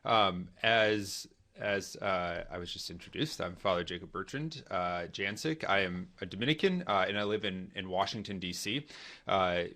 As I was just introduced, I'm Father Jacob Bertrand Janczyk. I am a Dominican, and I live in Washington, D.C. We'll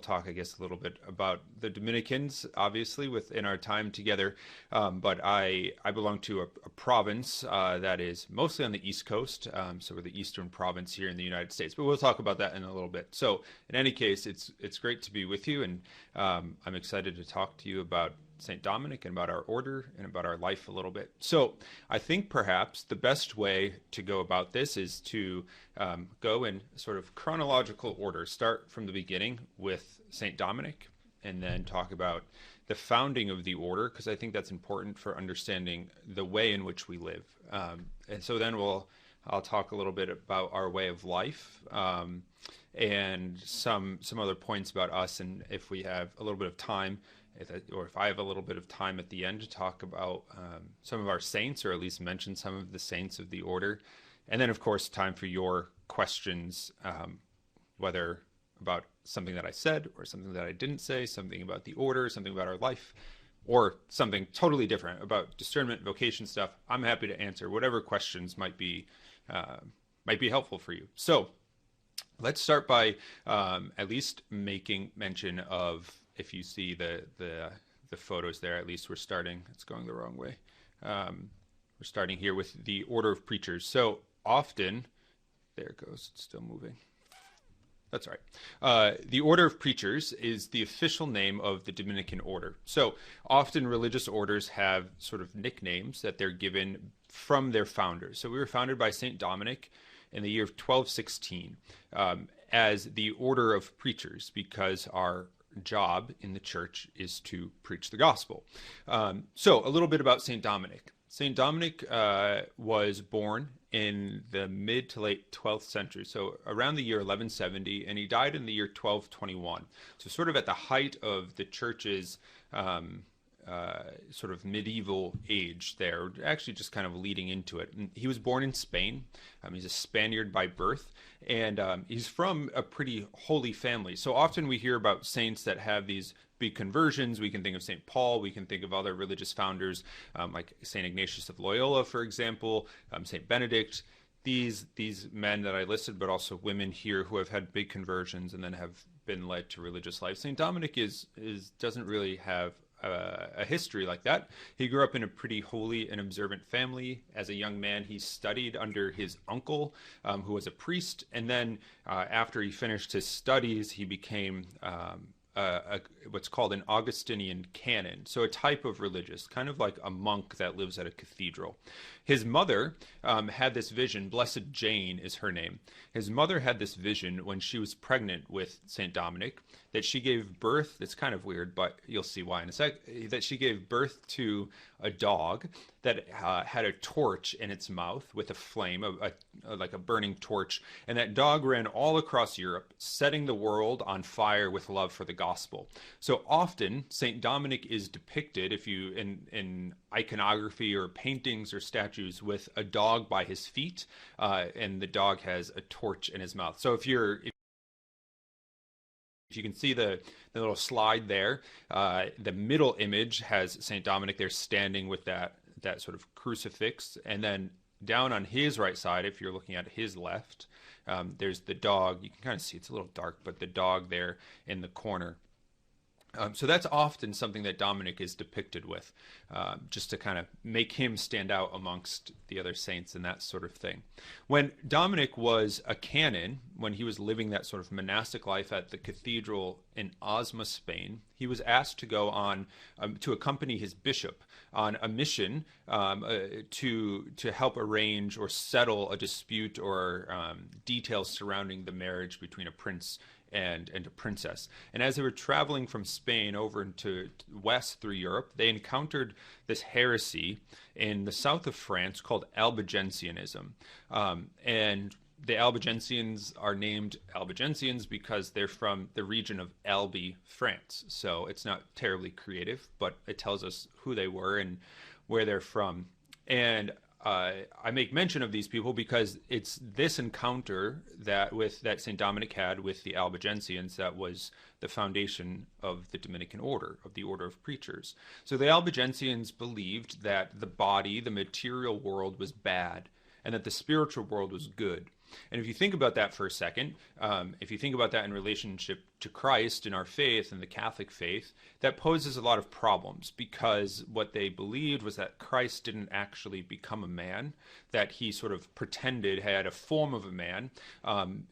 talk, I guess, a little bit about the Dominicans, obviously, within our time together. But I belong to a province that is mostly on the East Coast, so we're the Eastern province here in the United States. But we'll talk about that in a little bit. So, in any case, it's great to be with you, and I'm excited to talk to you about St. Dominic and about our order and about our life a little bit. So I think perhaps the best way to go about this is to go in sort of chronological order, start from the beginning with St. Dominic, and then talk about the founding of the order, because I think that's important for understanding the way in which we live. And so then I'll talk a little bit about our way of life, and some other points about us, and if we have a little bit of time, if I have a little bit of time at the end to talk about some of our saints, or at least mention some of the saints of the order. And then, of course, time for your questions, whether about something that I said or something that I didn't say, something about the order, something about our life, or something totally different about discernment, vocation stuff. I'm happy to answer whatever questions might be helpful for you. So let's start by at least making mention of, if you see the photos there, at least we're starting, it's going the wrong way. We're starting here with the order of preachers. So often, there it goes, it's still moving. That's right. The order of preachers is the official name of the Dominican order. So often religious orders have sort of nicknames that they're given from their founders. So we were founded by St. Dominic in the year of 1216 as the order of preachers, because our job in the church is to preach the gospel. So a little bit about St. Dominic. St. Dominic was born in the mid to late 12th century, so around the year 1170, and he died in the year 1221. So sort of at the height of the church's sort of medieval age there, actually just kind of leading into it. And he was born in Spain. He's a Spaniard by birth, and he's from a pretty holy family. So often we hear about saints that have these big conversions. We can think of St. Paul. We can think of other religious founders like St. Ignatius of Loyola, for example, St. Benedict. These men that I listed, but also women here who have had big conversions and then have been led to religious life. St. Dominic doesn't really have a history like that. He grew up in a pretty holy and observant family. As a young man, he studied under his uncle, who was a priest, and then after he finished his studies, he became what's called an Augustinian canon, so a type of religious, kind of like a monk that lives at a cathedral. His mother had this vision. Blessed Jane is her name. His mother had this vision when she was pregnant with St. Dominic, that she gave birth, it's kind of weird, but you'll see why in a sec, that she gave birth to a dog that had a torch in its mouth with a flame, like a burning torch, and that dog ran all across Europe, setting the world on fire with love for the gospel. So often, St. Dominic is depicted, if you in iconography or paintings or statues, with a dog by his feet, and the dog has a torch in his mouth. So if you can see the little slide there, the middle image has St. Dominic there standing with that sort of crucifix, and then down on his right side, if you're looking at his left, there's the dog. You can kind of see it's a little dark, but the dog there in the corner. So that's often something that Dominic is depicted with, just to kind of make him stand out amongst the other saints and that sort of thing. When Dominic was a canon, when he was living that sort of monastic life at the cathedral in Osma, Spain, he was asked to go on to accompany his bishop on a mission to help arrange or settle a dispute or details surrounding the marriage between a prince and a princess. And as they were traveling from Spain over into west through Europe, they encountered this heresy in the south of France called Albigensianism. And the Albigensians are named Albigensians because they're from the region of Albi, France. So it's not terribly creative, but it tells us who they were and where they're from. And I make mention of these people because it's this encounter that St. Dominic had with the Albigensians that was the foundation of the Dominican order, of the order of preachers. So the Albigensians believed that the body, the material world, was bad, and that the spiritual world was good. And if you think about that for a second, if you think about that in relationship to Christ and our faith and the Catholic faith, that poses a lot of problems, because what they believed was that Christ didn't actually become a man, that he sort of pretended, had a form of a man.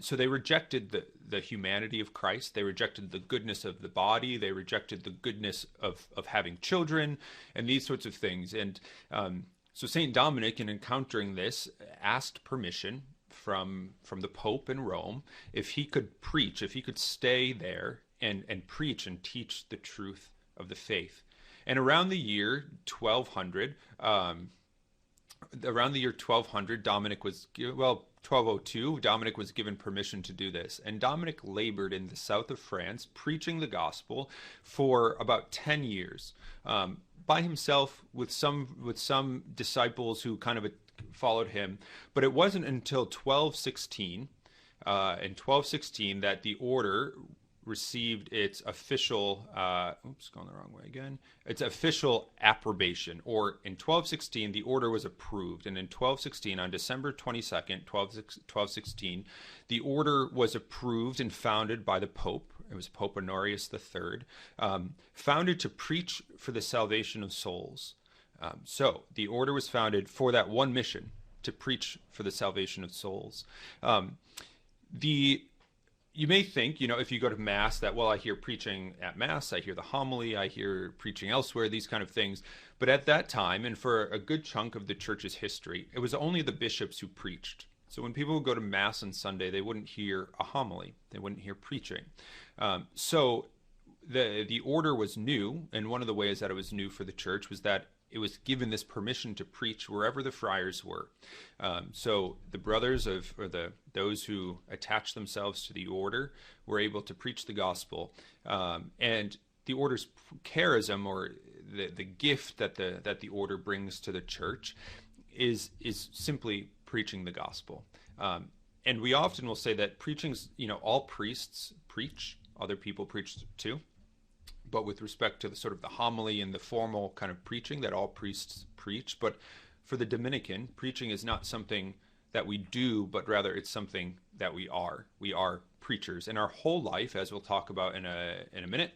So they rejected the humanity of Christ. They rejected the goodness of the body. They rejected the goodness of having children and these sorts of things. And so St. Dominic, in encountering this, asked permission from the Pope in Rome if he could preach, if he could stay there and preach and teach the truth of the faith. And around the year 1200, Dominic was, 1202, Dominic was given permission to do this. And Dominic labored in the south of France, preaching the gospel for about 10 years, by himself, with some disciples who kind of followed him. But it wasn't until 1216, that the order received its official, going the wrong way again, its official approbation. Or in 1216, the order was approved. And in 1216, on December 22nd, 1216, the order was approved and founded by the Pope. It was Pope Honorius III, founded to preach for the salvation of souls. So the order was founded for that one mission, to preach for the salvation of souls. You may think, if you go to Mass, that, well, I hear preaching at Mass, I hear the homily, I hear preaching elsewhere, these kind of things. But at that time, and for a good chunk of the church's history, it was only the bishops who preached. So when people would go to Mass on Sunday, they wouldn't hear a homily, they wouldn't hear preaching. So the order was new, and one of the ways that it was new for the church was that it was given this permission to preach wherever the friars were. So the brothers those who attached themselves to the order were able to preach the gospel. And the order's charism, or the gift that the order brings to the church, is simply preaching the gospel. And we often will say that preaching's, all priests preach, other people preach too. But with respect to the sort of the homily and the formal kind of preaching that all priests preach. But for the Dominican, preaching is not something that we do, but rather it's something that we are. We are preachers. And our whole life, as we'll talk about in a minute,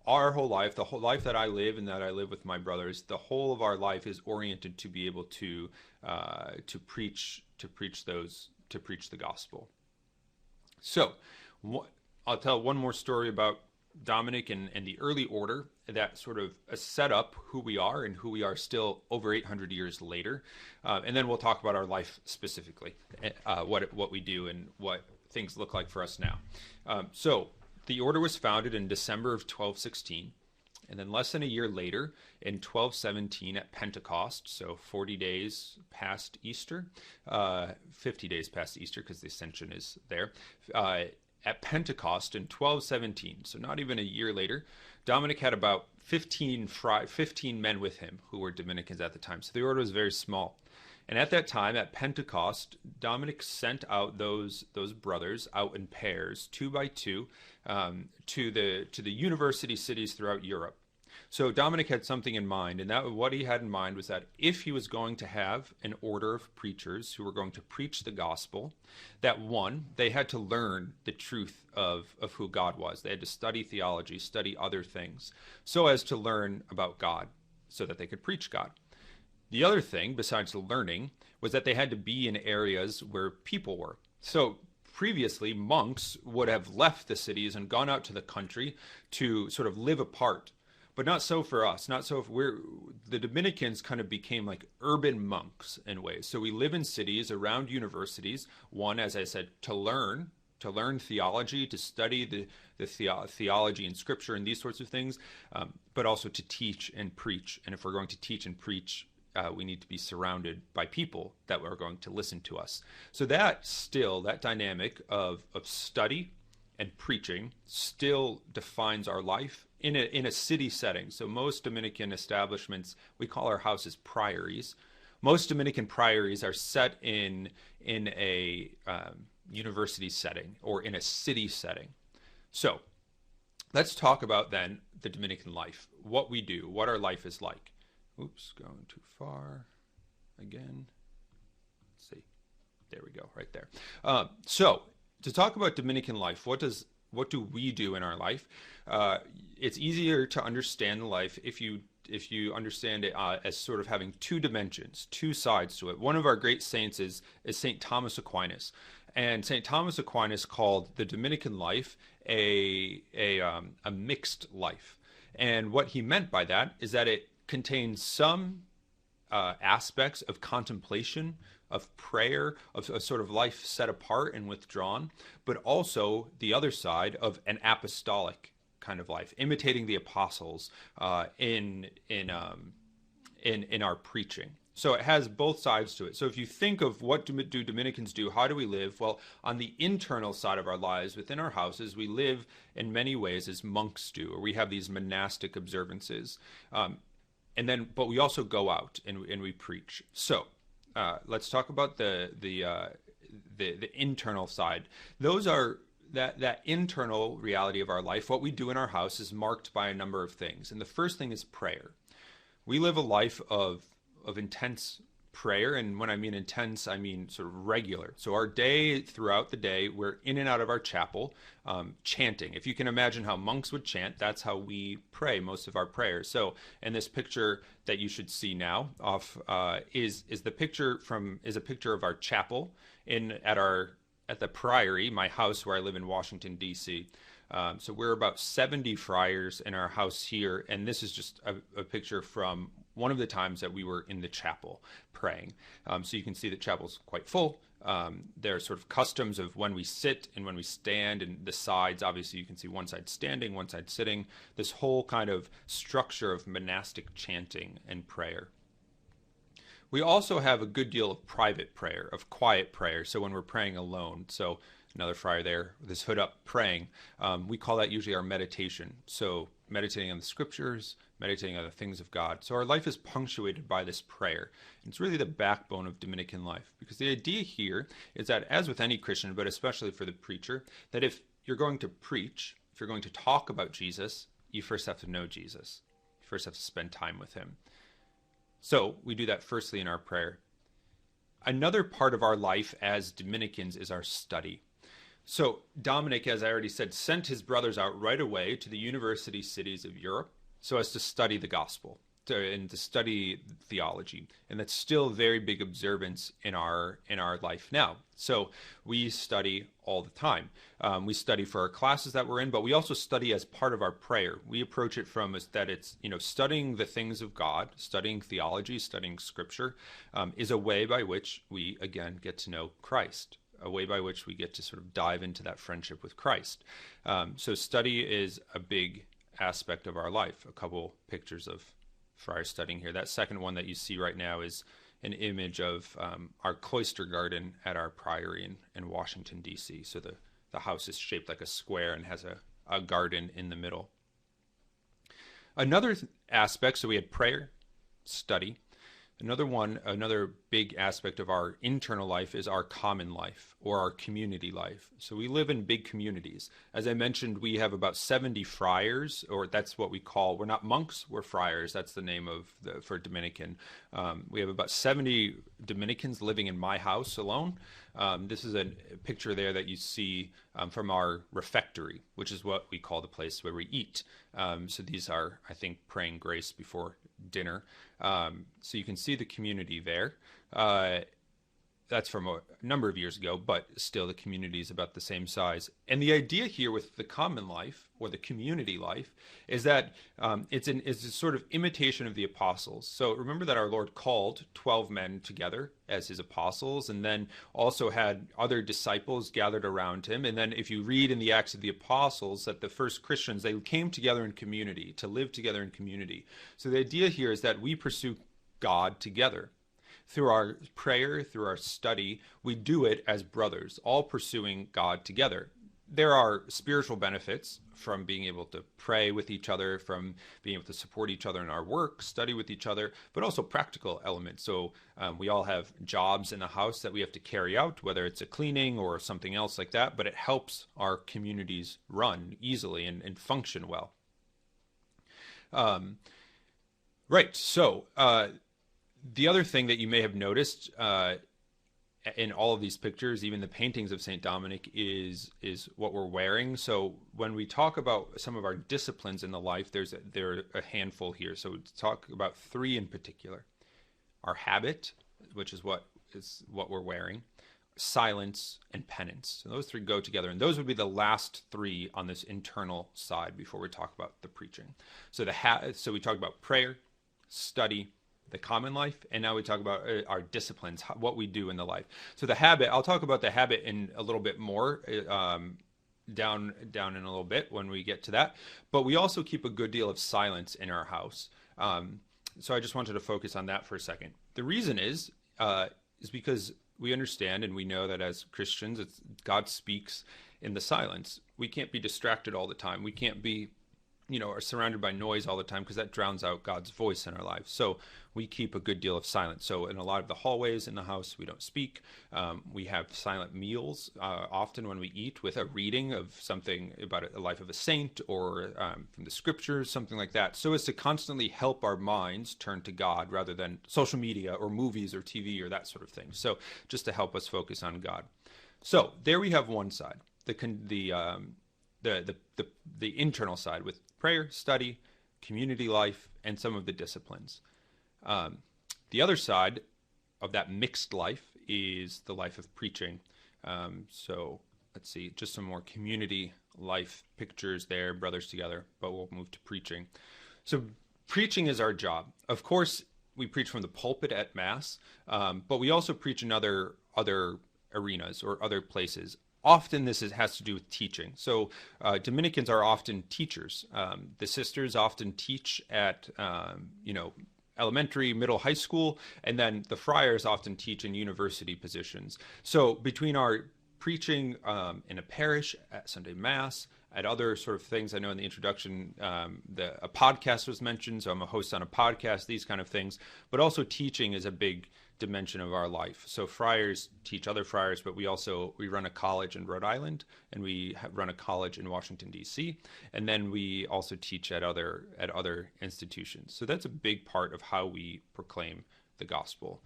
our whole life, the whole life that I live and that I live with my brothers, the whole of our life is oriented to be able to preach the gospel. So I'll tell one more story about Dominic and the early order that sort of set up who we are and who we are still over 800 years later. And then we'll talk about our life specifically, what we do and what things look like for us now. So the order was founded in December of 1216. And then less than a year later, in 1217 at Pentecost, so 40 days past Easter, 50 days past Easter because the Ascension is there, at Pentecost in 1217, so not even a year later, Dominic had about 15 men with him who were Dominicans at the time. So the order was very small. And at that time, at Pentecost, Dominic sent out those brothers out in pairs, 2 by 2, to the university cities throughout Europe. So Dominic had something in mind, and what he had in mind was that if he was going to have an order of preachers who were going to preach the gospel, that one, they had to learn the truth of who God was. They had to study theology, study other things, so as to learn about God, so that they could preach God. The other thing, besides the learning, was that they had to be in areas where people were. So previously, monks would have left the cities and gone out to the country to sort of live apart. But not so for us. Not so if the Dominicans kind of became like urban monks in ways. So we live in cities around universities. One, as I said, to learn theology, to study the theology and scripture and these sorts of things, but also to teach and preach. And if we're going to teach and preach, we need to be surrounded by people that are going to listen to us. So that dynamic of study and preaching still defines our life in a city setting. So most Dominican establishments, we call our houses priories. Most Dominican priories are set in a university setting or in a city setting. So let's talk about then the Dominican life, what we do, what our life is like. Oops, going too far again. Let's see. There we go, right there. So to talk about Dominican life, what do we do in our life? It's easier to understand the life if you understand it as sort of having two dimensions, two sides to it. One of our great saints is St. Thomas Aquinas. And St. Thomas Aquinas called the Dominican life a mixed life. And what he meant by that is that it contains some aspects of contemplation, of prayer, of a sort of life set apart and withdrawn, but also the other side of an apostolic kind of life, imitating the apostles in our preaching. So it has both sides to it. So if you think of what do Dominicans do, how do we live? Well, on the internal side of our lives, within our houses, we live in many ways as monks do, or we have these monastic observances. But we also go out and we preach. So let's talk about the internal side. Those are that internal reality of our life. What we do in our house is marked by a number of things. And the first thing is prayer. We live a life of intense prayer. And when I mean intense, I mean sort of regular. So our day, throughout the day, we're in and out of our chapel chanting. If you can imagine how monks would chant, that's how we pray most of our prayers. So in this picture that you should see now is a picture of our chapel at the Priory, my house where I live in Washington, D.C. So we're about 70 friars in our house here, and this is just a picture from one of the times that we were in the chapel praying. So you can see the chapel's quite full. There are sort of customs of when we sit and when we stand, and the sides, obviously you can see one side standing, one side sitting, this whole kind of structure of monastic chanting and prayer. We also have a good deal of private prayer, of quiet prayer, so when we're praying alone. So another friar there with his hood up praying, we call that usually our meditation. So meditating on the scriptures, meditating on the things of God. So our life is punctuated by this prayer. It's really the backbone of Dominican life, because the idea here is that, as with any Christian, but especially for the preacher, that if you're going to preach, if you're going to talk about Jesus, you first have to know Jesus. You first have to spend time with him. So we do that firstly in our prayer. Another part of our life as Dominicans is our study. So Dominic, as I already said, sent his brothers out right away to the university cities of Europe so as to study the gospel and to study theology. And that's still a very big observance in our life now. So we study all the time. We study for our classes that we're in, but we also study as part of our prayer. We approach it from that it's, studying the things of God, studying theology, studying scripture is a way by which we, again, get to know Christ, a way by which we get to sort of dive into that friendship with Christ. So study is a big aspect of our life. A couple pictures of friars studying here. That second one that you see right now is an image of our cloister garden at our priory in Washington, D.C. So the house is shaped like a square and has a garden in the middle. Another aspect, so we had prayer, study. Another big aspect of our internal life is our common life or our community life. So we live in big communities. As I mentioned, we have about 70 friars, or that's what we call, we're not monks, we're friars. That's the name for Dominican. We have about 70 Dominicans living in my house alone. This is a picture there that you see from our refectory, which is what we call the place where we eat. So these are, I think, praying grace before dinner. So you can see the community there. That's from a number of years ago, but still the community is about the same size. And the idea here with the common life or the community life is that it's a sort of imitation of the apostles. So remember that our Lord called 12 men together as his apostles, and then also had other disciples gathered around him. And then if you read in the Acts of the Apostles that the first Christians, they came together in community, to live together in community. So the idea here is that we pursue God together. Through our prayer, through our study, we do it as brothers, all pursuing God together. there are spiritual benefits from being able to pray with each other, from being able to support each other in our work, study with each other, but also practical elements. So we all have jobs in the house that we have to carry out, whether it's a cleaning or something else like that, but it helps our communities run easily and function well. Right. So the other thing that you may have noticed in all of these pictures, even the paintings of Saint Dominic, is what we're wearing. So when we talk about some of our disciplines in the life, there are a handful here. So to talk about three in particular: our habit, which is what we're wearing, silence, and penance. So those three go together, and those would be the last three on this internal side before we talk about the preaching. So so we talk about prayer, study, the common life, and now we talk about our disciplines, what we do in the life. So the habit, I'll talk about the habit in a little bit more down in a little bit when we get to that. But we also keep a good deal of silence in our house. So I just wanted to focus on that for a second. The reason is because we understand and we know that as Christians, God speaks in the silence. We can't be distracted all the time. We can't be are surrounded by noise all the time, because that drowns out God's voice in our lives. So we keep a good deal of silence. So in a lot of the hallways in the house, we don't speak. We have silent meals often when we eat, with a reading of something about a life of a saint or from the scriptures, something like that, so as to constantly help our minds turn to God rather than social media or movies or TV or that sort of thing. So just to help us focus on God. So there we have one side, the internal side, with prayer, study, community life, and some of the disciplines. The other side of that mixed life is the life of preaching. So let's see, just some more community life pictures there, brothers together, but we'll move to preaching. So preaching is our job. Of course, we preach from the pulpit at Mass, but we also preach in other arenas or other places. Often this has to do with teaching. So Dominicans are often teachers. The sisters often teach at, elementary, middle, high school, and then the friars often teach in university positions. So between our preaching in a parish, at Sunday Mass, at other sort of things, I know in the introduction, a podcast was mentioned, so I'm a host on a podcast, these kind of things, but also teaching is a big dimension of our life. So friars teach other friars, but we run a college in Rhode Island, and we run a college in Washington, D.C., and then we also teach at other institutions. So that's a big part of how we proclaim the gospel.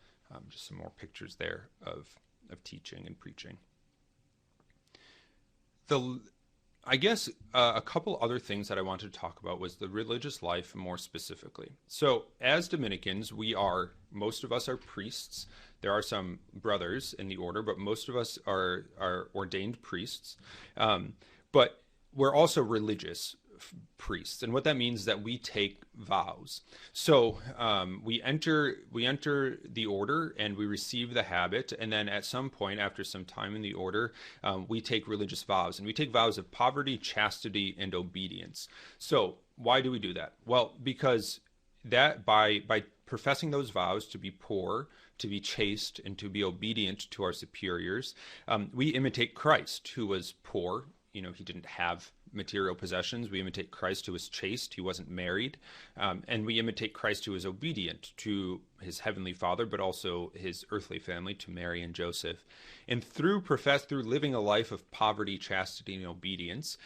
Just some more pictures there of teaching and preaching. I guess a couple other things that I wanted to talk about was the religious life more specifically. So as Dominicans, most of us are priests. There are some brothers in the order, but most of us are ordained priests. But we're also religious priests, and what that means is that we take vows. So we enter the order and we receive the habit, and then at some point, after some time in the order, we take religious vows, and we take vows of poverty, chastity, and obedience. So why do we do that? Well, because that by professing those vows to be poor, to be chaste, and to be obedient to our superiors, we imitate Christ, who was poor. He didn't have material possessions. We imitate Christ, who was chaste. He wasn't married. And we imitate Christ, who was obedient to his heavenly Father, but also his earthly family, to Mary and Joseph. And through living a life of poverty, chastity, and obedience,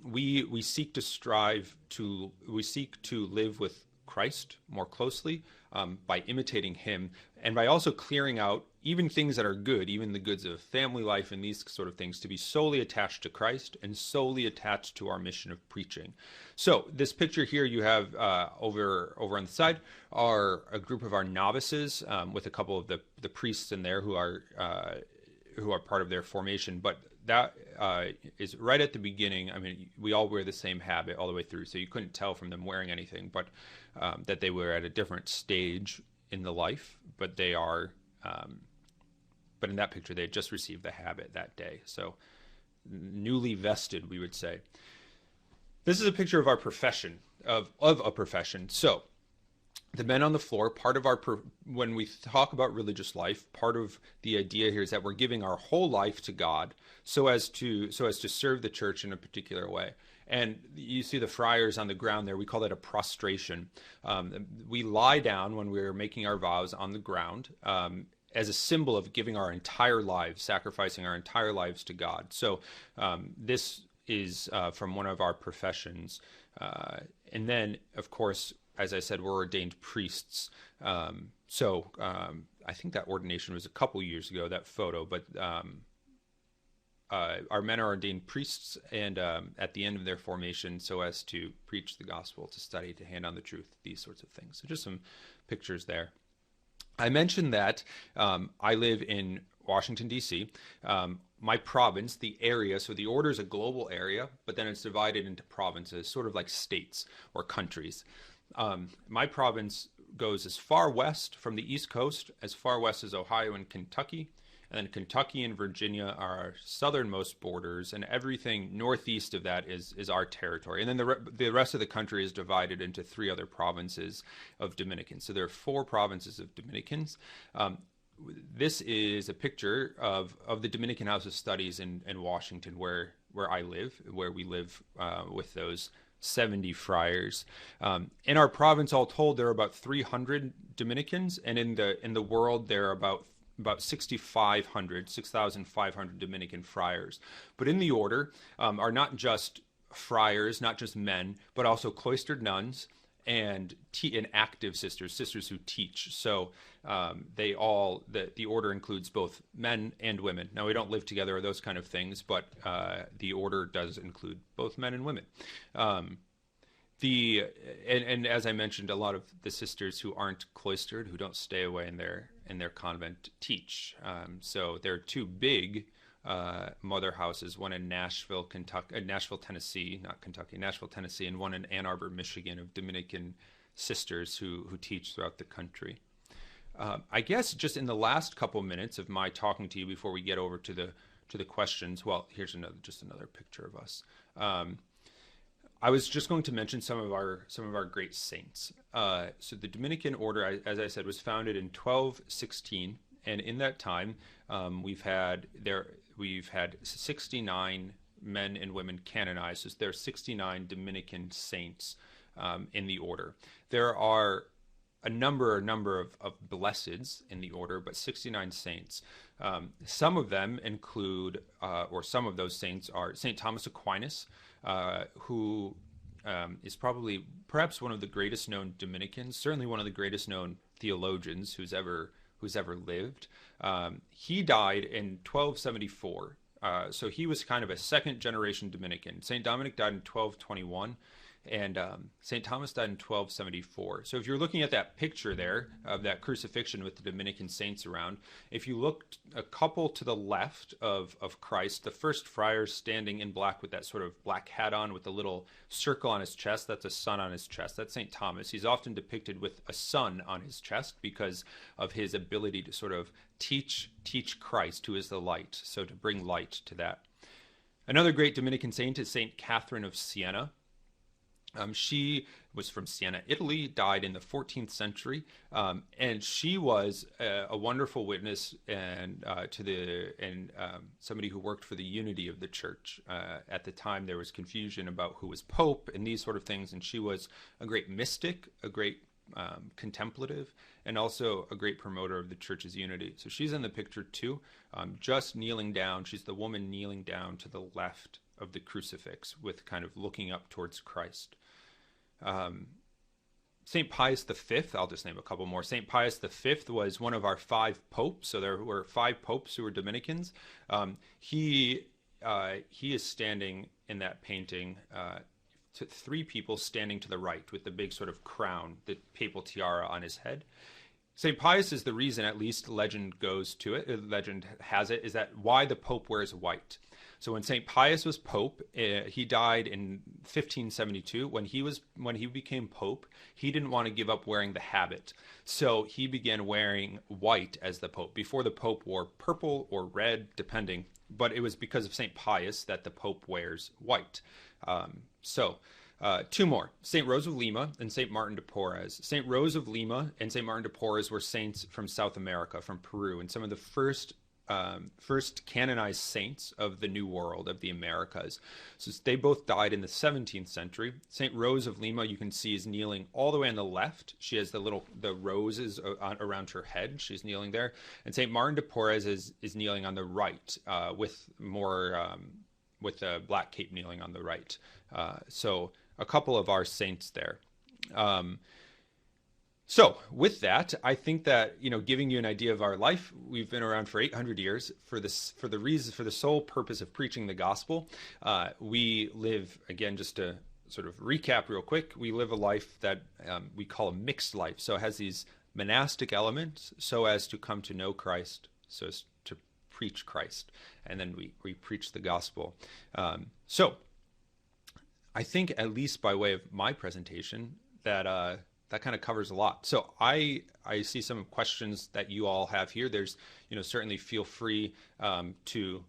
we seek to live with Christ more closely by imitating him, and by also clearing out even things that are good, even the goods of family life and these sort of things, to be solely attached to Christ and solely attached to our mission of preaching. So this picture here you have over on the side are a group of our novices with a couple of the priests in there who are part of their formation. But that is right at the beginning. I mean, we all wear the same habit all the way through, so you couldn't tell from them wearing anything, but that they were at a different stage in the life. But they are, but in that picture, they had just received the habit that day. So newly vested, we would say. This is a picture of our profession, of a profession. So the men on the floor, part of our, when we talk about religious life, part of the idea here is that we're giving our whole life to God so as to serve the church in a particular way. And you see the friars on the ground there. We call that a prostration. We lie down when we're making our vows on the ground as a symbol of giving our entire lives, sacrificing our entire lives to God. So this is from one of our professions. And then, of course, as I said, we're ordained priests. So I think that ordination was a couple years ago, that photo, but our men are ordained priests, and at the end of their formation, so as to preach the gospel, to study, to hand on the truth, these sorts of things. So just some pictures there. I mentioned that I live in Washington, D.C. My province, the area, so the order is a global area, but then it's divided into provinces, sort of like states or countries. My province goes as far west from the East Coast, as far west as Ohio and Kentucky, and then Kentucky and Virginia are our southernmost borders, and everything northeast of that is our territory. And then the rest of the country is divided into 3 other provinces of Dominicans. So there are 4 provinces of Dominicans. This is a picture of the Dominican House of Studies in Washington, where I live, where we live with those 70 friars. In our province, all told, there are about 300 Dominicans, and in the world, there are about 6,500 Dominican friars. But in the order are not just friars, not just men, but also cloistered nuns and active sisters who teach. So the order includes both men and women. Now, we don't live together or those kind of things, but the order does include both men and women. And as I mentioned, a lot of the sisters who aren't cloistered, who don't stay away in their convent, teach. So there are 2 big mother houses, one in Nashville, Tennessee, and one in Ann Arbor, Michigan, of Dominican sisters who teach throughout the country. I guess just in the last couple minutes of my talking to you before we get over to the questions, well, here's another picture of us. I was just going to mention some of our great saints. So the Dominican order, as I said, was founded in 1216, and in that time, we've had 69 men and women canonized. So there are 69 Dominican saints in the order. There are a number of blesseds in the order, but 69 saints. Some of them include, or some of those saints are St. Thomas Aquinas, who is perhaps one of the greatest known Dominicans, certainly one of the greatest known theologians who's ever lived. He died in 1274, so he was kind of a second generation Dominican. St. Dominic died in 1221, and St. Thomas died in 1274. So if you're looking at that picture there of that crucifixion with the Dominican saints around, if you look a couple to the left of Christ, the first friar standing in black with that sort of black hat on with the little circle on his chest, that's a sun on his chest. That's St. Thomas. He's often depicted with a sun on his chest because of his ability to sort of teach Christ, who is the light, so to bring light to that. Another great Dominican saint is St. Catherine of Siena. She was from Siena, Italy, died in the 14th century, and she was a wonderful witness and somebody who worked for the unity of the church. At the time, there was confusion about who was pope and these sort of things, and she was a great mystic, a great contemplative, and also a great promoter of the church's unity. So she's in the picture too, just kneeling down. She's the woman kneeling down to the left of the crucifix with kind of looking up towards Christ. St. Pius V, I'll just name a couple more. St. Pius V was one of our 5 popes, so there were 5 popes who were Dominicans. He is standing in that painting, 3 people standing to the right with the big sort of crown, the papal tiara on his head. St. Pius is the reason, at least legend has it, is that why the Pope wears white. So when St. Pius was Pope, he died in 1572. When he became Pope, he didn't want to give up wearing the habit. So he began wearing white as the Pope. Before, the Pope wore purple or red, depending. But it was because of St. Pius that the Pope wears white. Two more, St. Rose of Lima and St. Martin de Porres. St. Rose of Lima and St. Martin de Porres were saints from South America, from Peru, and some of the first canonized saints of the New World, of the Americas. So they both died in the 17th century. St. Rose of Lima, you can see, is kneeling all the way on the left. She has the roses around her head. She's kneeling there. And St. Martin de Porres is kneeling on the right, with a black cape kneeling on the right. So a couple of our saints there. So with that, I think that, giving you an idea of our life, we've been around for 800 years for the sole purpose of preaching the gospel. We live, again, just to sort of recap real quick, we live a life that we call a mixed life. So it has these monastic elements so as to come to know Christ, so as to preach Christ. And then we preach the gospel. So I think, at least by way of my presentation, that kind of covers a lot. So I see some questions that you all have here. There's, certainly feel free to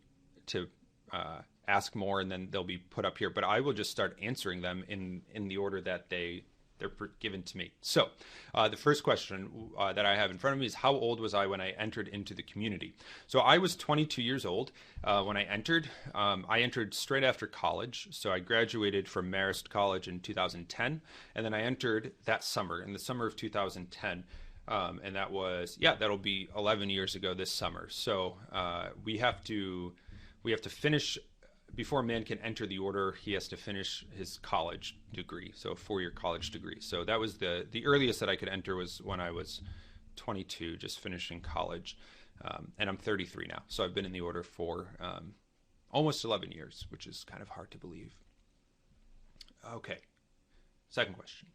ask more, and then they'll be put up here. But I will just start answering them in the order that they're given to me. So the first question that I have in front of me is, how old was I when I entered into the community? So I was 22 years old when I entered. I entered straight after college. So I graduated from Marist College in 2010. And then I entered that summer, in the summer of 2010. And that was, that'll be 11 years ago this summer. So we have to finish. Before a man can enter the order, he has to finish his college degree, so a 4-year college degree. So that was the earliest that I could enter was when I was 22, just finishing college. And I'm 33 now, so I've been in the order for almost 11 years, which is kind of hard to believe. Okay, second question.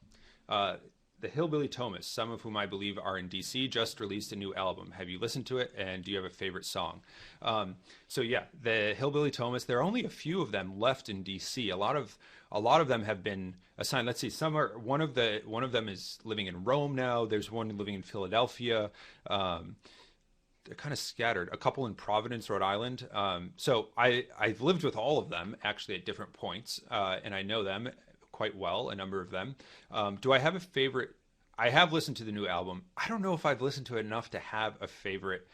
The Hillbilly Thomas, some of whom I believe are in DC, just released a new album. Have you listened to it, and do you have a favorite song? So yeah, the Hillbilly Thomas, there are only a few of them left in DC. A lot of them have been assigned. Let's see, one of them is living in Rome now. There's one living in Philadelphia. They're kind of scattered. A couple in Providence, Rhode Island. So I've lived with all of them actually at different points, and I know them quite well, a number of them. Do I have a favorite? I have listened to the new album. I don't know if I've listened to it enough to have a favorite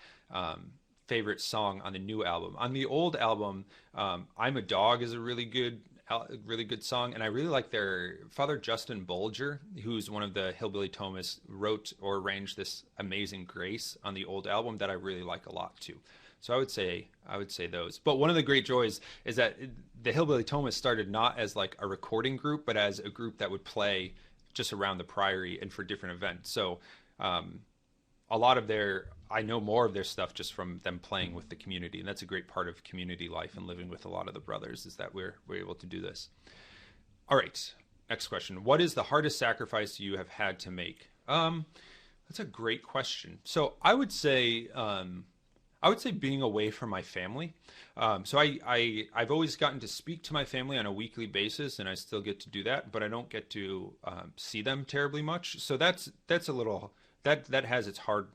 song on the new album. On the old album, I'm a Dog is a really good song, and I really like their Father Justin Bolger, who's one of the Hillbilly Thomas, wrote or arranged this Amazing Grace on the old album that I really like a lot too. So I would say those. But one of the great joys is that the Hillbilly Thomas started not as like a recording group, but as a group that would play just around the Priory and for different events. So a lot of I know more of their stuff just from them playing with the community. And that's a great part of community life and living with a lot of the brothers, is that we're able to do this. All right, next question. What is the hardest sacrifice you have had to make? That's a great question. So I would say being away from my family. So I've always gotten to speak to my family on a weekly basis, and I still get to do that, but I don't get to see them terribly much. So that's a little, that has its hard,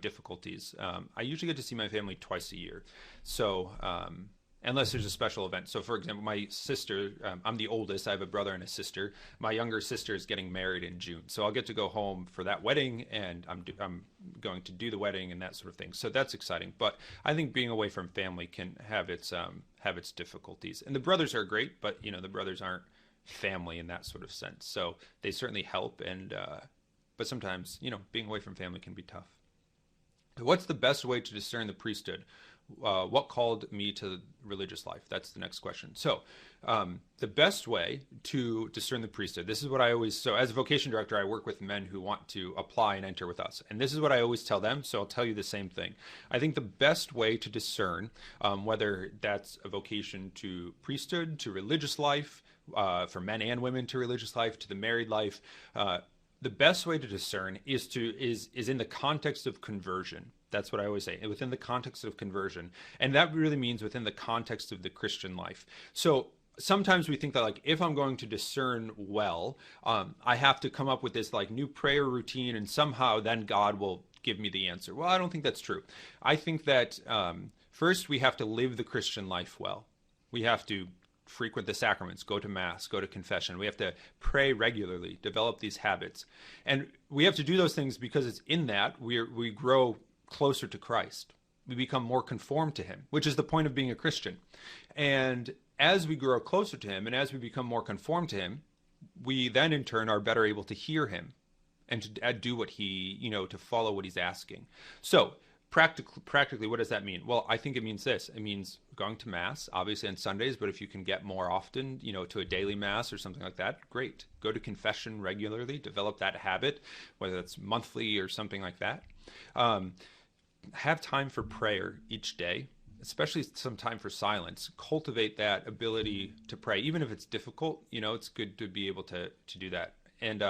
difficulties. I usually get to see my family twice a year. So unless there's a special event. So for example, my sister, I'm the oldest, I have a brother and a sister. My younger sister is getting married in June. So I'll get to go home for that wedding, and I'm going to do the wedding and that sort of thing. So that's exciting. But I think being away from family can have its difficulties. And the brothers are great, but the brothers aren't family in that sort of sense. So they certainly help, but sometimes, being away from family can be tough. What's the best way to discern the priesthood? What called me to religious life? That's the next question. So the best way to discern the priesthood, this is what so as a vocation director, I work with men who want to apply and enter with us. And this is what I always tell them. So I'll tell you the same thing. I think the best way to discern whether that's a vocation to priesthood, to religious life, for men and women, to religious life, to the married life, the best way to discern is in the context of conversion. That's what I always say, within the context of conversion. And that really means within the context of the Christian life. So sometimes we think that, like, if I'm going to discern well, I have to come up with this like new prayer routine, and somehow then God will give me the answer. Well, I don't think that's true. I think that first we have to live the Christian life well. We have to frequent the sacraments, go to Mass, go to confession. We have to pray regularly, develop these habits. And we have to do those things because it's in that we grow closer to Christ. We become more conformed to him, which is the point of being a Christian. And as we grow closer to him and as we become more conformed to him, we then in turn are better able to hear him and to do what he, to follow what he's asking. So practically, what does that mean? Well, I think it means this. It means going to Mass, obviously on Sundays, but if you can get more often, to a daily Mass or something like that, great. Go to confession regularly, develop that habit, whether it's monthly or something like that. Have time for prayer each day, especially some time for silence. Cultivate that ability to pray, even if it's difficult. It's good to be able to do that. And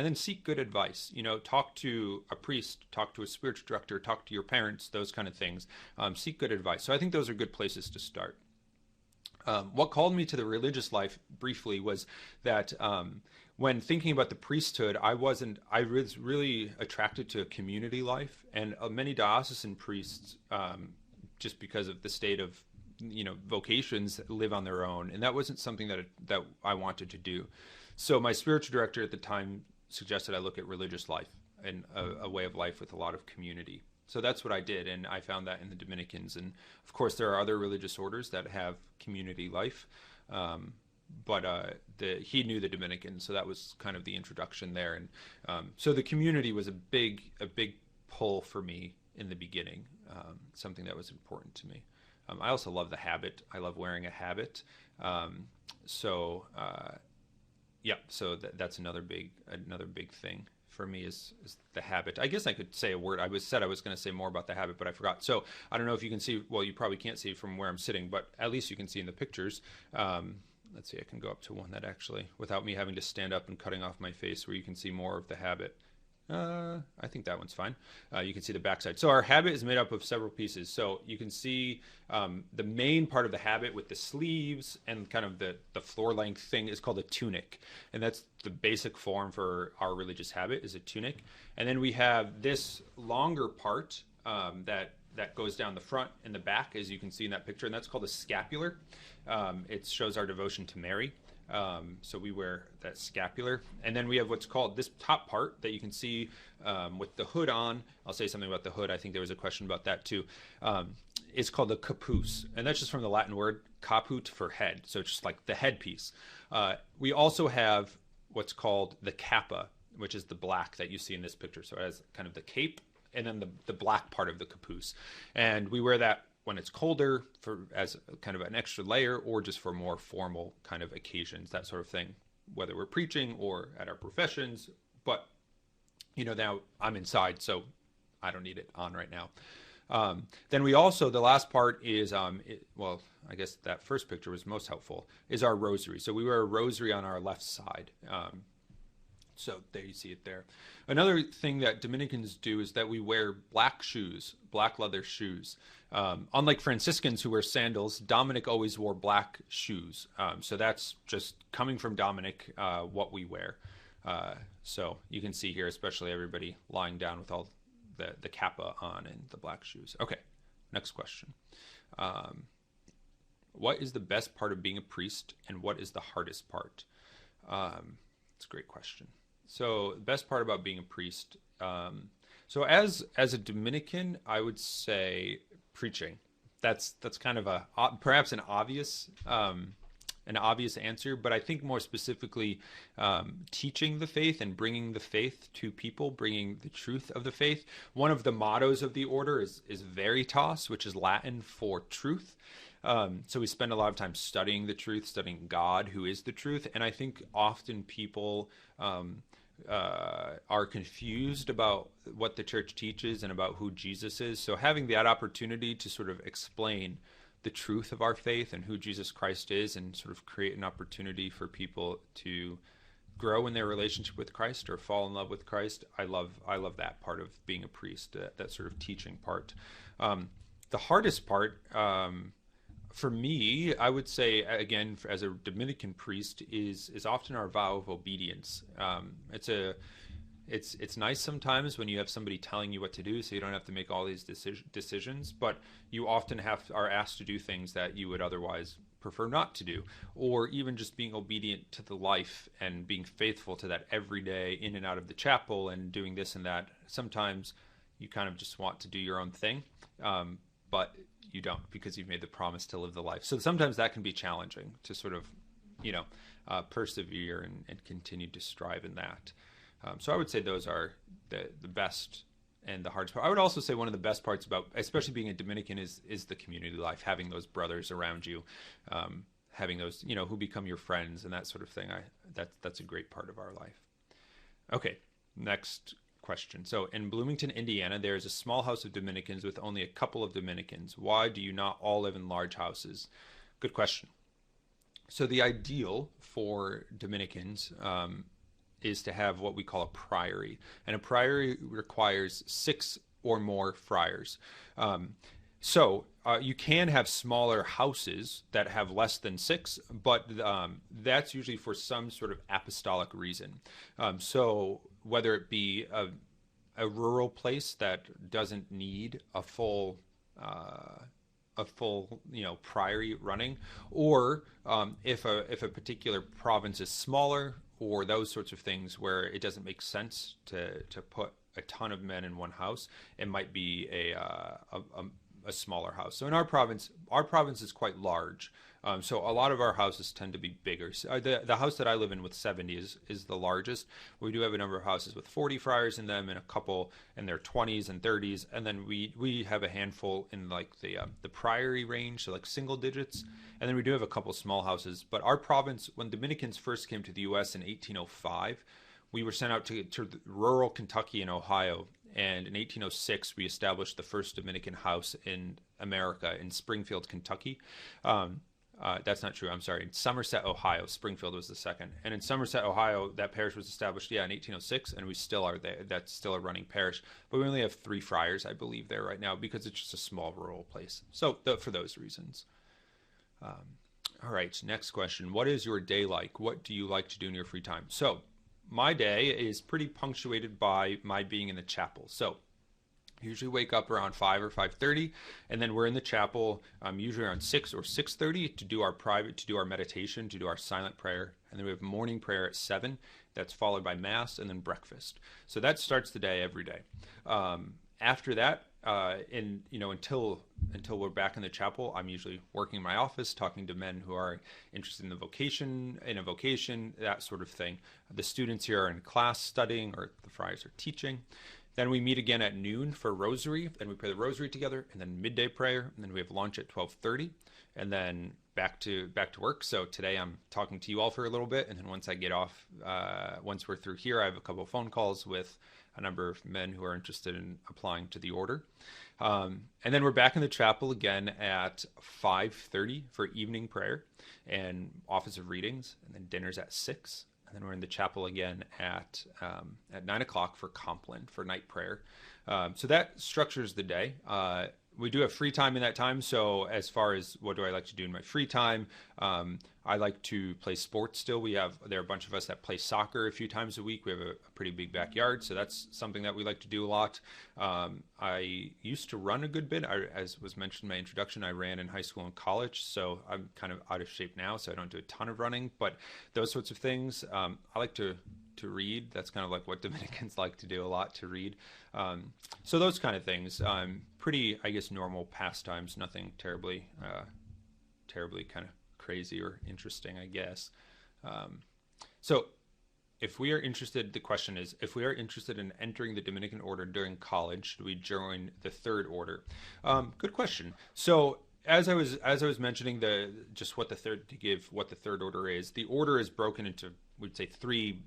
then seek good advice. Talk to a priest, talk to a spiritual director, talk to your parents, those kind of things. Seek good advice. So I think those are good places to start. What called me to the religious life briefly was that when thinking about the priesthood, I was really attracted to community life, and many diocesan priests, just because of the state of vocations, live on their own, and that wasn't something that I wanted to do. So my spiritual director at the time suggested I look at religious life and a way of life with a lot of community. So that's what I did, and I found that in the Dominicans. And of course, there are other religious orders that have community life, but he knew the Dominicans, so that was kind of the introduction there. And so the community was a big pull for me in the beginning, something that was important to me. I also love the habit. I love wearing a habit. So that's another big thing for me is the habit. I guess I could say a word. I was going to say more about the habit, but I forgot. So I don't know if you can see. Well, you probably can't see from where I'm sitting, but at least you can see in the pictures. Let's see. I can go up to one that actually, without me having to stand up and cutting off my face, where you can see more of the habit. I think that one's fine. You can see the backside. So our habit is made up of several pieces. So you can see the main part of the habit with the sleeves and kind of the floor length thing is called a tunic. And that's the basic form for our religious habit, is a tunic. And then we have this longer part that goes down the front and the back, as you can see in that picture. And that's called a scapular. It shows our devotion to Mary. So we wear that scapular, and then we have what's called this top part that you can see with the hood on. I'll say something about the hood. I think there was a question about that too. It's called the capuce, and that's just from the Latin word caput for head. So it's just like the headpiece. We also have what's called the capa, which is the black that you see in this picture. So it has kind of the cape and then the black part of the capuce, and we wear that when it's colder as kind of an extra layer, or just for more formal kind of occasions, that sort of thing, whether we're preaching or at our professions. But, now I'm inside, so I don't need it on right now. Then we also, the last part is, I guess that first picture was most helpful, is our rosary. So we wear a rosary on our left side. So there you see it there. Another thing that Dominicans do is that we wear black shoes, black leather shoes. Unlike Franciscans who wear sandals, Dominic always wore black shoes. So that's just coming from Dominic, what we wear. So you can see here, especially everybody lying down with all the kappa on and the black shoes. Okay, next question. What is the best part of being a priest, and what is the hardest part? It's a great question. So the best part about being a priest, so as a Dominican, I would say preaching. That's kind of perhaps an obvious answer, but I think more specifically, teaching the faith and bringing the faith to people, bringing the truth of the faith. One of the mottos of the order is veritas, which is Latin for truth. So we spend a lot of time studying the truth, studying God, who is the truth. And I think often people are confused about what the church teaches and about who Jesus is. So having that opportunity to sort of explain the truth of our faith and who Jesus Christ is, and sort of create an opportunity for people to grow in their relationship with Christ or fall in love with Christ. I love that part of being a priest, that sort of teaching part. The hardest part, for me, I would say, again, as a Dominican priest, is often our vow of obedience. It's nice sometimes when you have somebody telling you what to do, so you don't have to make all these decisions, but you often are asked to do things that you would otherwise prefer not to do, or even just being obedient to the life and being faithful to that every day in and out of the chapel and doing this and that. Sometimes you kind of just want to do your own thing, but you don't, because you've made the promise to live the life. So sometimes that can be challenging to sort of, persevere and continue to strive in that. So I would say those are the best and the hardest part. I would also say one of the best parts about, especially being a Dominican, is the community life, having those brothers around you, having those, who become your friends and that sort of thing. That's a great part of our life. Okay, next question. So in Bloomington, Indiana, there is a small house of Dominicans with only a couple of Dominicans. Why do you not all live in large houses? Good question. So the ideal for Dominicans is to have what we call a priory. And a priory requires 6 or more friars. So you can have smaller houses that have less than 6, but that's usually for some sort of apostolic reason. So whether it be a rural place that doesn't need a full priory running, or if a particular province is smaller, or those sorts of things where it doesn't make sense to put a ton of men in one house, it might be a smaller house. So in our province is quite large. So a lot of our houses tend to be bigger. So the house that I live in with 70 is the largest. We do have a number of houses with 40 friars in them, and a couple in their 20s and 30s, and then we have a handful in like the priory range, so like single digits, and then we do have a couple small houses. But our province, when Dominicans first came to the U.S. in 1805, we were sent out to rural Kentucky and Ohio. And in 1806, we established the first Dominican house in America in Springfield, Kentucky. That's not true. I'm sorry. In Somerset, Ohio. Springfield was the second. And in Somerset, Ohio, that parish was established, in 1806, and we still are there. That's still a running parish. But we only have 3 friars, I believe, there right now, because it's just a small rural place. So for those reasons. All right, next question. What is your day like? What do you like to do in your free time? So my day is pretty punctuated by my being in the chapel. So I usually wake up around 5 or 5:30, and then we're in the chapel usually around 6 or 6:30 to do our meditation, to do our silent prayer, and then we have morning prayer at 7. That's followed by mass and then breakfast. So that starts the day every day. After that, until we're back in the chapel, I'm usually working in my office, talking to men who are interested in a vocation, that sort of thing. The students here are in class studying, or the friars are teaching. Then we meet again at noon for rosary, and we pray the rosary together, and then midday prayer, and then we have lunch at 12:30, and then back to work. So today I'm talking to you all for a little bit, and then once I get off, once we're through here, I have a couple of phone calls with a number of men who are interested in applying to the order. And then we're back in the chapel again at 5:30 for evening prayer and office of readings, and then dinner's at 6. And then we're in the chapel again at 9 o'clock for Compline, for night prayer. So that structures the day. We do have free time in that time. So as far as what do I like to do in my free time, I like to play sports still. There are a bunch of us that play soccer a few times a week. We have a pretty big backyard, so that's something that we like to do a lot. I used to run a good bit. As was mentioned in my introduction, I ran in high school and college, so I'm kind of out of shape now, so I don't do a ton of running. But those sorts of things, I like to read. That's kind of like what Dominicans like to do a lot, to read. So those kind of things, pretty, I guess, normal pastimes, nothing terribly kind of crazy or interesting, I guess. So if we are interested, the question is, if we are interested in entering the Dominican order during college, should we join the third order? Good question. So as I was mentioning, what the third order is, the order is broken into, we'd say, three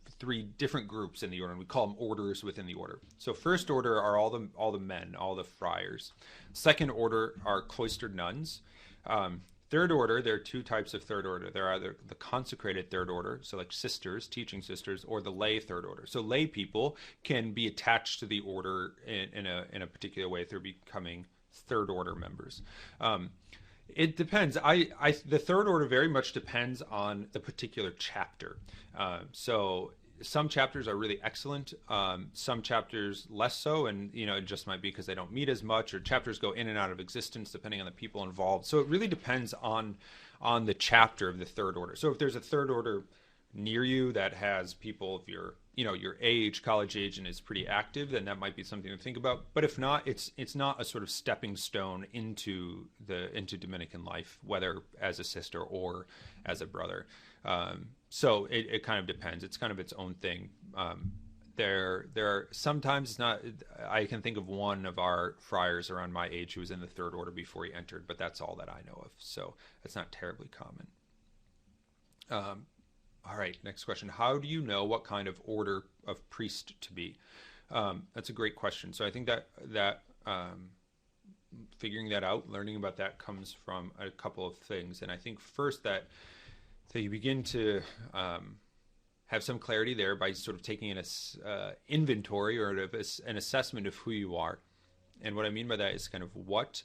different groups in the order, and we call them orders within the order. So first order are all the men, all the friars. Second order are cloistered nuns. Third order, there are 2 types of third order. There are either the consecrated third order, so like sisters, teaching sisters, or the lay third order. So lay people can be attached to the order in a particular way through becoming third order members. It depends. The third order very much depends on the particular chapter. So some chapters are really excellent. Some chapters less so, and it just might be because they don't meet as much, or chapters go in and out of existence depending on the people involved. So it really depends on on the chapter of the third order. So if there's a third order near you that has people of your, your age, college age, and is pretty active, then that might be something to think about. But if not, it's not a sort of stepping stone into Dominican life, whether as a sister or as a brother. So it kind of depends. It's kind of its own thing. There are sometimes it's not. I can think of one of our friars around my age who was in the third order before he entered, but that's all that I know of. So it's not terribly common. All right, next question. How do you know what kind of order of priest to be? That's a great question. So I think that figuring that out, learning about that comes from a couple of things. And I think first that you begin to have some clarity there by sort of taking an inventory or an assessment of who you are. And what I mean by that is kind of what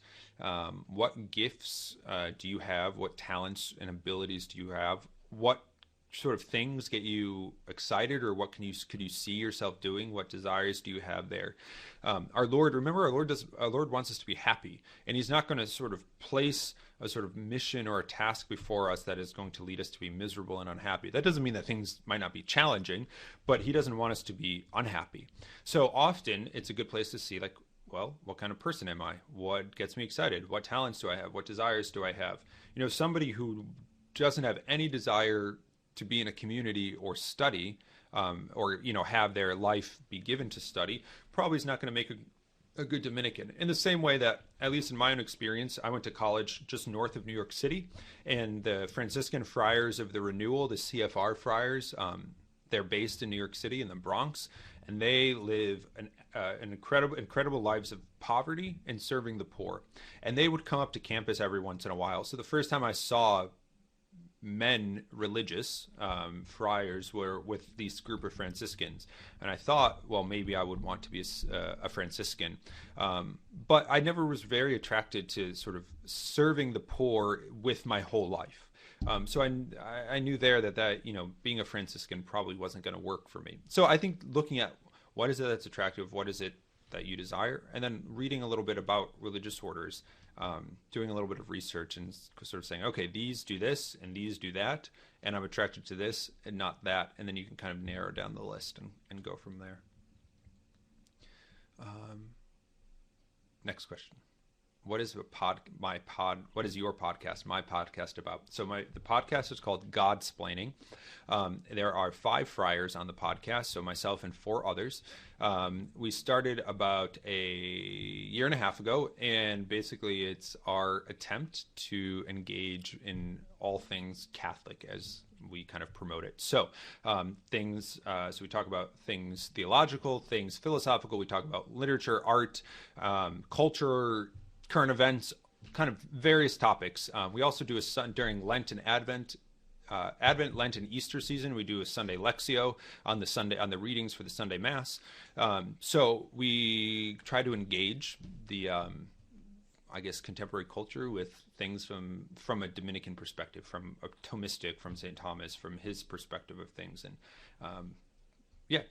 gifts do you have? What talents and abilities do you have? What sort of things get you excited, or what could you see yourself doing? What desires do you have there? Our Lord wants us to be happy, and he's not going to sort of place a sort of mission or a task before us that is going to lead us to be miserable and unhappy. That doesn't mean that things might not be challenging, but he doesn't want us to be unhappy. So often it's a good place to see, like, well, what kind of person am I? What gets me excited? What talents do I have? What desires do I have? Somebody who doesn't have any desire to be in a community or study, or have their life be given to study, probably is not going to make a good Dominican. In the same way that, at least in my own experience, I went to college just north of New York City, and the Franciscan Friars of the Renewal, the CFR Friars, they're based in New York City in the Bronx, and they live an incredible lives of poverty and serving the poor. And they would come up to campus every once in a while. So the first time I saw men religious friars were with this group of Franciscans, and I thought, well, maybe I would want to be a Franciscan, but I never was very attracted to sort of serving the poor with my whole life. So I knew there that being a Franciscan probably wasn't going to work for me. So I think looking at what is it that's attractive, what is it that you desire, and then reading a little bit about religious orders, doing a little bit of research and sort of saying, okay, these do this and these do that, and I'm attracted to this and not that, and then you can kind of narrow down the list and go from there. Next question. What is your podcast, my podcast about? So the podcast is called Godsplaining. There are 5 friars on the podcast, so myself and 4 others. We started about a year and a half ago, and basically it's our attempt to engage in all things Catholic as we kind of promote it. So so we talk about things theological, things philosophical. We talk about literature, art, culture, current events, kind of various topics. We also do during Lent and Advent, Lent, and Easter season. We do a Sunday Lectio on the readings for the Sunday Mass. So we try to engage the, contemporary culture with things from a Dominican perspective, from a Thomistic, from St. Thomas, from his perspective of things, and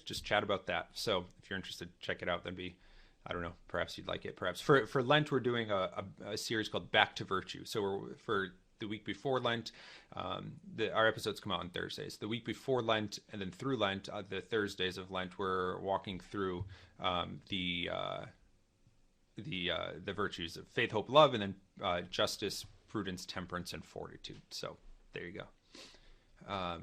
just chat about that. So if you're interested, check it out. That'd be, I don't know, perhaps you'd like it. Perhaps for Lent, we're doing a series called Back to Virtue. So for the week before Lent, our episodes come out on Thursdays. The week before Lent and then through Lent, the Thursdays of Lent, we're walking through the virtues of faith, hope, love, and then justice, prudence, temperance, and fortitude. So there you go.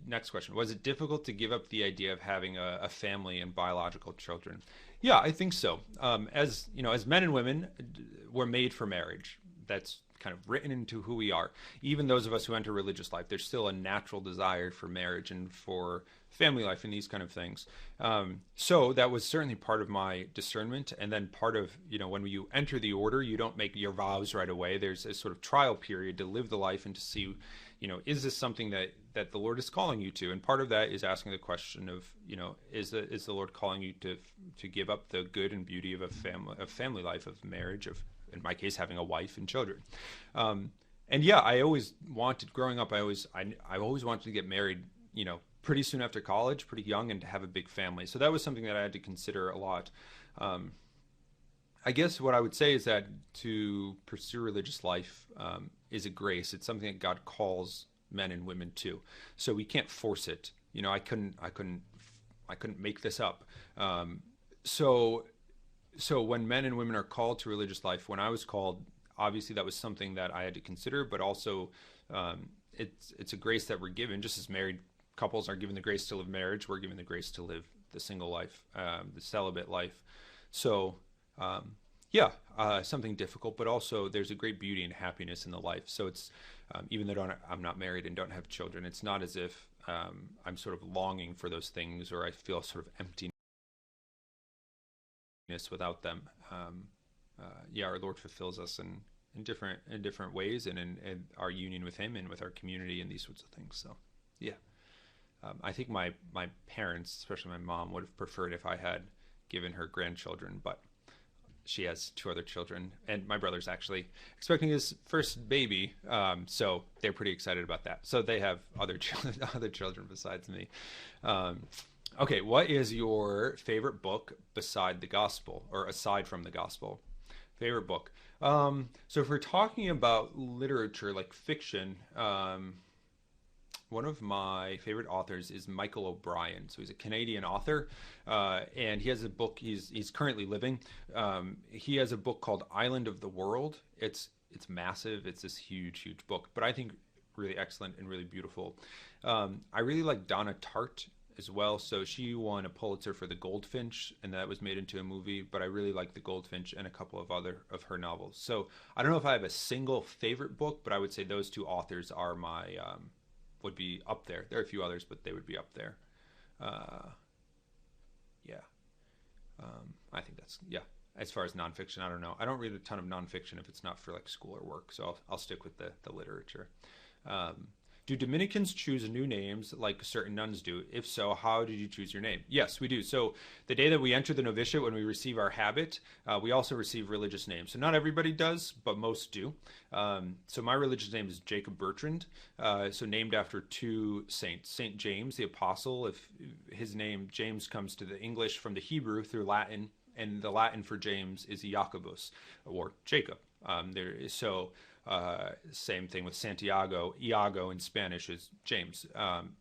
Next question, was it difficult to give up the idea of having a family and biological children? Yeah, I think so. As men and women, we're made for marriage. That's kind of written into who we are. Even those of us who enter religious life, there's still a natural desire for marriage and for family life and these kind of things. So that was certainly part of my discernment. And then part of, when you enter the order, you don't make your vows right away. There's a sort of trial period to live the life and to see, is this something that the Lord is calling you to? And part of that is asking the question of, is the Lord calling you to give up the good and beauty of a family life, of marriage, of, in my case, having a wife and children. And yeah, I always wanted, growing up, I always wanted to get married, pretty soon after college, pretty young, and to have a big family. So that was something that I had to consider a lot. I guess what I would say is that to pursue religious life, is a grace. It's something that God calls men and women to. So we can't force it. I couldn't make this up. So when men and women are called to religious life, when I was called, obviously that was something that I had to consider, but also it's a grace that we're given, just as married couples are given the grace to live marriage, we're given the grace to live the single life, the celibate life. So something difficult, but also there's a great beauty and happiness in the life. So it's even though I'm not married and don't have children, it's not as if I'm sort of longing for those things, or I feel sort of emptiness without them. Our Lord fulfills us in different ways, and in our union with Him and with our community and these sorts of things. So, I think my parents, especially my mom, would have preferred if I had given her grandchildren, but she has 2 other children, and my brother's actually expecting his first baby, so they're pretty excited about that. So they have other children besides me. Okay, what is your favorite book beside the gospel, or aside from the gospel? Favorite book. So if we're talking about literature, like fiction, one of my favorite authors is Michael O'Brien. So he's a Canadian author, and he has a book. He's currently living. He has a book called Island of the World. It's massive. It's this huge book, but I think really excellent and really beautiful. I really like Donna Tartt as well. So she won a Pulitzer for The Goldfinch, and that was made into a movie, but I really like The Goldfinch and a couple of other of her novels. So I don't know if I have a single favorite book, but I would say those 2 authors are my would be up there. There are a few others, but they would be up there. I think that's, as far as nonfiction, I don't know. I don't read a ton of nonfiction if it's not for like school or work, so I'll stick with the literature. Do Dominicans choose new names like certain nuns do? If so, how did you choose your name? Yes, we do. So the day that we enter the novitiate, when we receive our habit, we also receive religious names. So not everybody does, but most do. So my religious name is Jacob Bertrand, so named after 2 saints. Saint James, the apostle, if his name, James, comes to the English from the Hebrew through Latin, and the Latin for James is Jacobus, or Jacob. Same thing with Santiago. Iago in Spanish is James.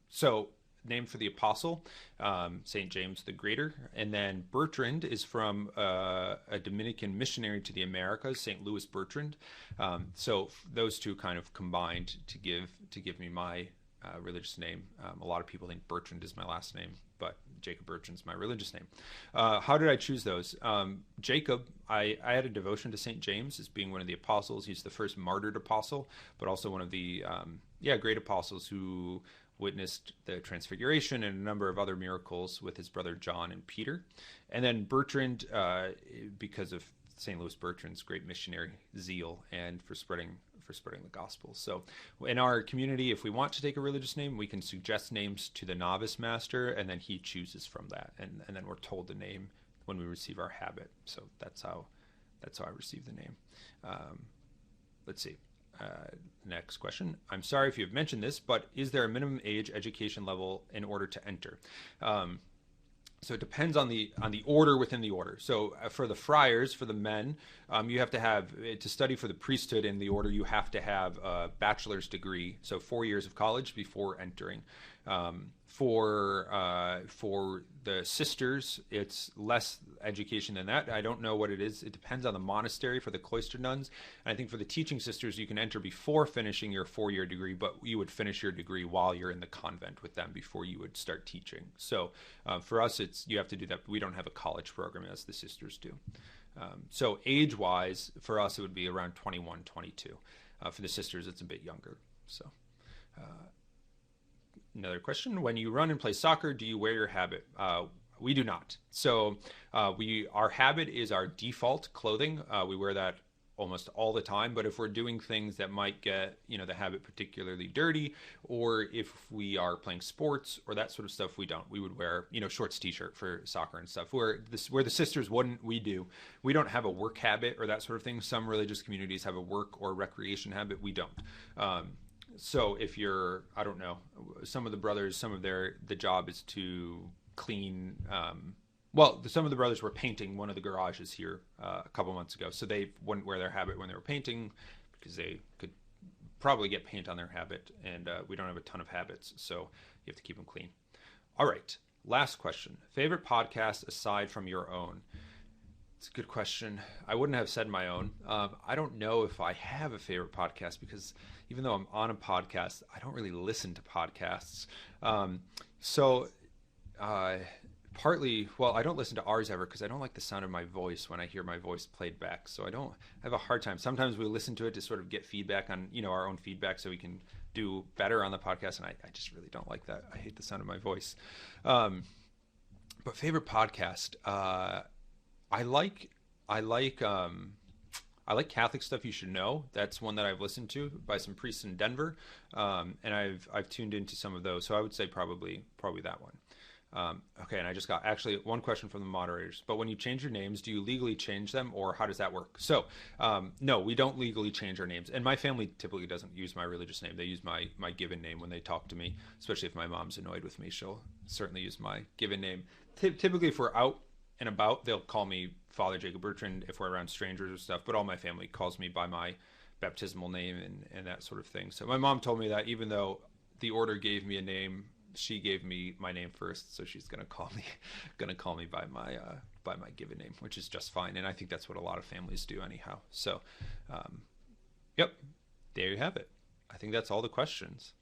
So named for the apostle, St. James the Greater. And then Bertrand is from a Dominican missionary to the Americas, St. Louis Bertrand. So those 2 kind of combined to give me my religious name. A lot of people think Bertrand is my last name, but Jacob Bertrand's my religious name. How did I choose those? Jacob, I had a devotion to St. James as being one of the apostles. He's the first martyred apostle, but also one of the great apostles who witnessed the Transfiguration and a number of other miracles with his brother John and Peter. And then Bertrand, because of St. Louis Bertrand's great missionary zeal and for spreading the gospel. So in our community, if we want to take a religious name, we can suggest names to the novice master, and then he chooses from that, and then we're told the name when we receive our habit. So that's how I receive the name. Let's see. Next question. I'm sorry if you've mentioned this, but is there a minimum age education level in order to enter? So it depends on the order within the order. So for the friars, for the men, you have to have, to study for the priesthood in the order, you have to have a bachelor's degree, so 4 years of college before entering. For the sisters, it's less education than that. I don't know what it is. It depends on the monastery for the cloister nuns. And I think for the teaching sisters, you can enter before finishing your 4-year degree, but you would finish your degree while you're in the convent with them before you would start teaching. So for us, you have to do that. But we don't have a college program as the sisters do. So age-wise, for us, it would be around 21, 22. For the sisters, it's a bit younger. So. Another question, when you run and play soccer, do you wear your habit? We do not. So our habit is our default clothing. We wear that almost all the time, but if we're doing things that might get, the habit particularly dirty, or if we are playing sports or that sort of stuff, we don't. We would wear, shorts, t-shirt for soccer and stuff. Where the sisters wouldn't, we do. We don't have a work habit or that sort of thing. Some religious communities have a work or recreation habit. We don't. So if you're, I don't know, some of the brothers, the job is to clean, some of the brothers were painting one of the garages here a couple months ago, so they wouldn't wear their habit when they were painting because they could probably get paint on their habit, and we don't have a ton of habits, so you have to keep them clean. All right, last question. Favorite podcast aside from your own? It's a good question. I wouldn't have said my own. I don't know if I have a favorite podcast, because even though I'm on a podcast, I don't really listen to podcasts. Partly, well, I don't listen to ours ever because I don't like the sound of my voice when I hear my voice played back. So I have a hard time. Sometimes we listen to it to sort of get feedback on, our own feedback so we can do better on the podcast. And I just really don't like that. I hate the sound of my voice. But favorite podcast, I like Catholic Stuff You Should Know. That's one that I've listened to by some priests in Denver, and I've tuned into some of those. So I would say probably that one. Okay, and I just got actually one question from the moderators. But when you change your names, do you legally change them, or how does that work? So no, we don't legally change our names, and my family typically doesn't use my religious name. They use my given name when they talk to me. Especially if my mom's annoyed with me, she'll certainly use my given name. Typically, if we're out and about, they'll call me Father Jacob Bertrand if we're around strangers or stuff, but all my family calls me by my baptismal name and that sort of thing. So my mom told me that even though the order gave me a name, she gave me my name first, so she's gonna call me by my given name, which is just fine, and I think that's what a lot of families do anyhow. So yep, there you have it. I think that's all the questions.